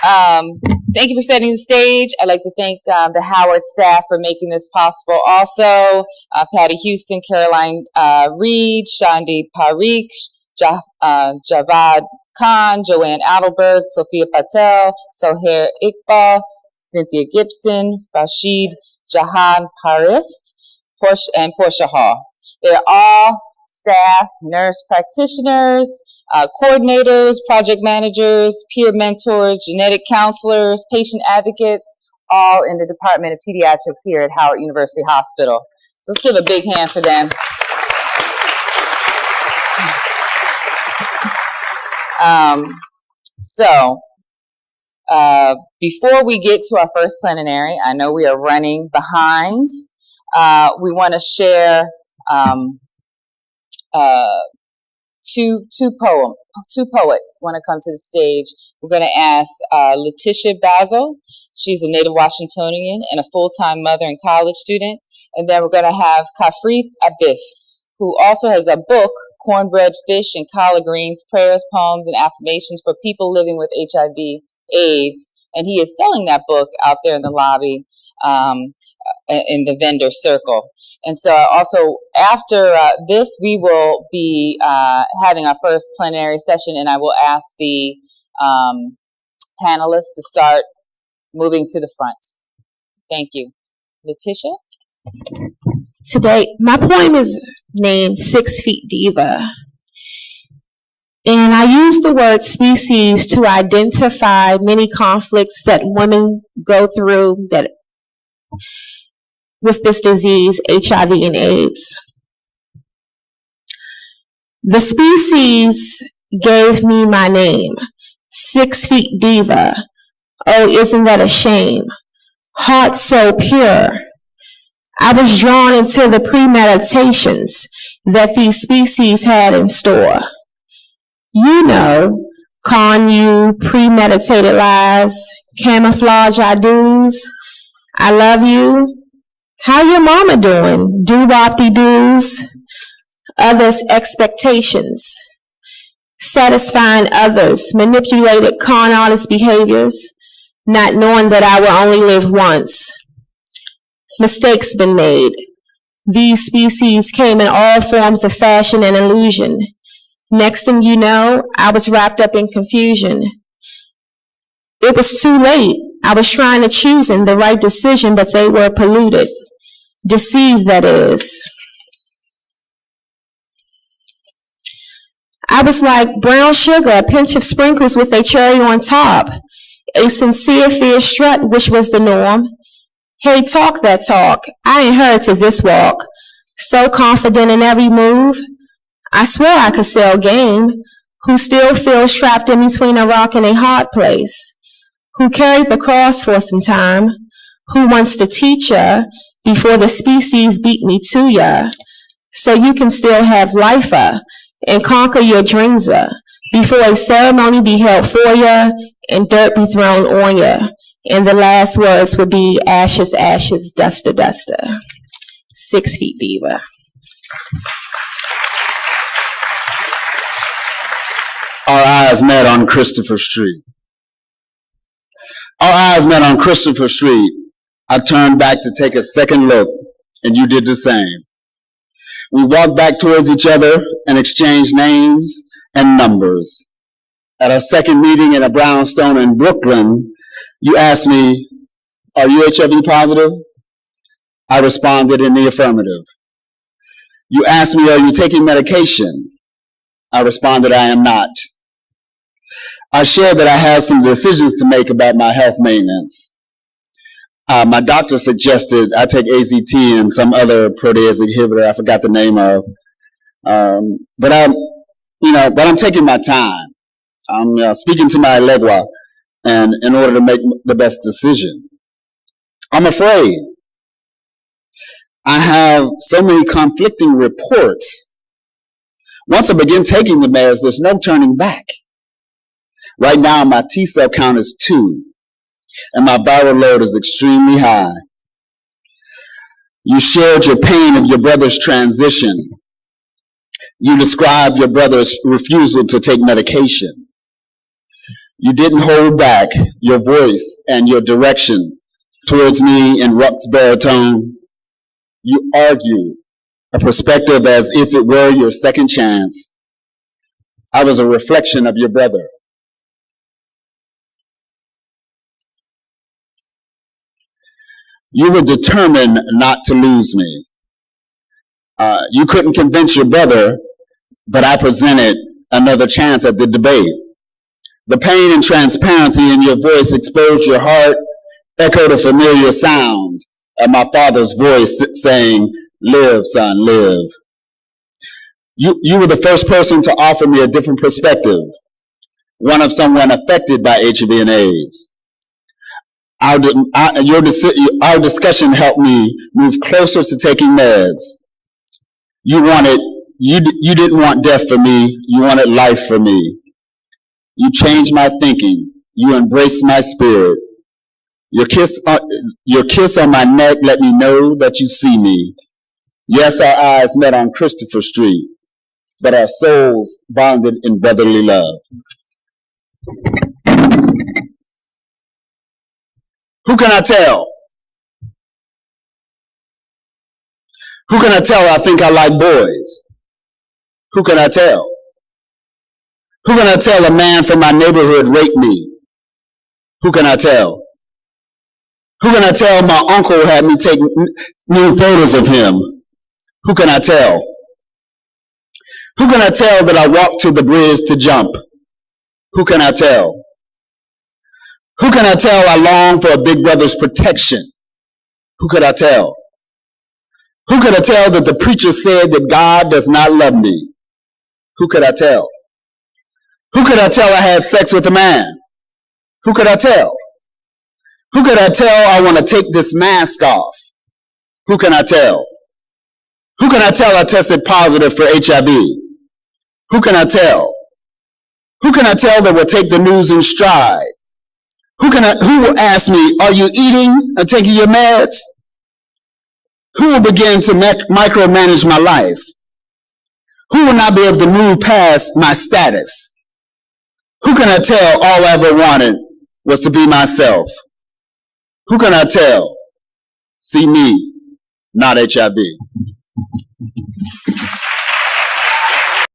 Thank you for setting the stage. I'd like to thank the Howard staff for making this possible. Also, Patty Houston, Caroline Reed, Shandi Parikh, Javad Khan, Joanne Adelberg, Sophia Patel, Sohair Iqbal, Cynthia Gibson, Rashid Jahan Parist, and Portia Hall. They're all staff, nurse practitioners, coordinators, project managers, peer mentors, genetic counselors, patient advocates, all in the Department of Pediatrics here at Howard University Hospital. So let's give a big hand for them. Before we get to our first plenary, I know we are running behind. We want to share two poets want to come to the stage. We're going to ask Letitia Basil. She's a native Washingtonian and a full-time mother and college student. And then we're going to have Kafri Abif, who also has a book, Cornbread, Fish, and Collard Greens, Prayers, Poems, and Affirmations for People Living with HIV/AIDS. And he is selling that book out there in the lobby in the vendor circle. And so also after this, we will be having our first plenary session, and I will ask the panelists to start moving to the front. Thank you. Letitia? Today, my poem is named 6 Feet Diva. And I use the word species to identify many conflicts that women go through with this disease, HIV and AIDS. The species gave me my name, 6 Feet Diva. Oh, isn't that a shame? Heart so pure. I was drawn into the premeditations that these species had in store. You know, con you, premeditated lies, camouflage I do's. I love you. How your mama doing? Do-wop-de-doos. Others' expectations. Satisfying others. Manipulated con artist behaviors. Not knowing that I will only live once. Mistakes been made. These species came in all forms of fashion and illusion. Next thing you know, I was wrapped up in confusion. It was too late. I was trying to choose the right decision, but they were polluted. Deceived, that is. I was like brown sugar, a pinch of sprinkles with a cherry on top. A sincere fierce strut, which was the norm. Hey, talk that talk. I ain't heard to this walk. So confident in every move. I swore I could sell game. Who still feels trapped in between a rock and a hard place. Who carried the cross for some time. Who wants to teach ya before the species beat me to ya. So you can still have life and conquer your dreams before a ceremony be held for ya and dirt be thrown on ya. And the last words would be ashes, ashes, duster, duster. 6 Feet Diva. Our eyes met on Christopher Street. Our eyes met on Christopher Street. I turned back to take a second look, and you did the same. We walked back towards each other and exchanged names and numbers. At our second meeting in a brownstone in Brooklyn, you asked me, "Are you HIV positive?" I responded in the affirmative. You asked me, "Are you taking medication?" I responded, "I am not." I shared that I have some decisions to make about my health maintenance. My doctor suggested I take AZT and some other protease inhibitor I forgot the name of. But I'm taking my time. I'm speaking to my Elegua and in order to make the best decision. I'm afraid. I have so many conflicting reports. Once I begin taking the meds, there's no turning back. Right now, my T cell count is 2, and my viral load is extremely high. You shared your pain of your brother's transition. You described your brother's refusal to take medication. You didn't hold back your voice and your direction towards me in Ruck's baritone. You argued a perspective as if it were your second chance. I was a reflection of your brother. You were determined not to lose me. You couldn't convince your brother, but I presented another chance at the debate. The pain and transparency in your voice exposed your heart, echoed a familiar sound of my father's voice saying, "Live, son, live." You were the first person to offer me a different perspective, one of someone affected by HIV and AIDS. Our discussion helped me move closer to taking meds. You didn't want death for me, you wanted life for me. You changed my thinking. You embraced my spirit. Your kiss on my neck let me know that you see me. Yes, our eyes met on Christopher Street, but our souls bonded in brotherly love. Who can I tell? Who can I tell I think I like boys? Who can I tell? Who can I tell a man from my neighborhood raped me? Who can I tell? Who can I tell my uncle had me take new photos of him? Who can I tell? Who can I tell that I walked to the bridge to jump? Who can I tell? Who can I tell I long for a big brother's protection? Who could I tell? Who could I tell that the preacher said that God does not love me? Who could I tell? Who could I tell I had sex with a man? Who could I tell? Who could I tell I want to take this mask off? Who can I tell? Who can I tell I tested positive for HIV? Who can I tell? Who can I tell that will take the news in stride? Who will ask me, are you eating or taking your meds? Who will begin to micromanage my life? Who will not be able to move past my status? Who can I tell all I ever wanted was to be myself? Who can I tell? See me, not HIV.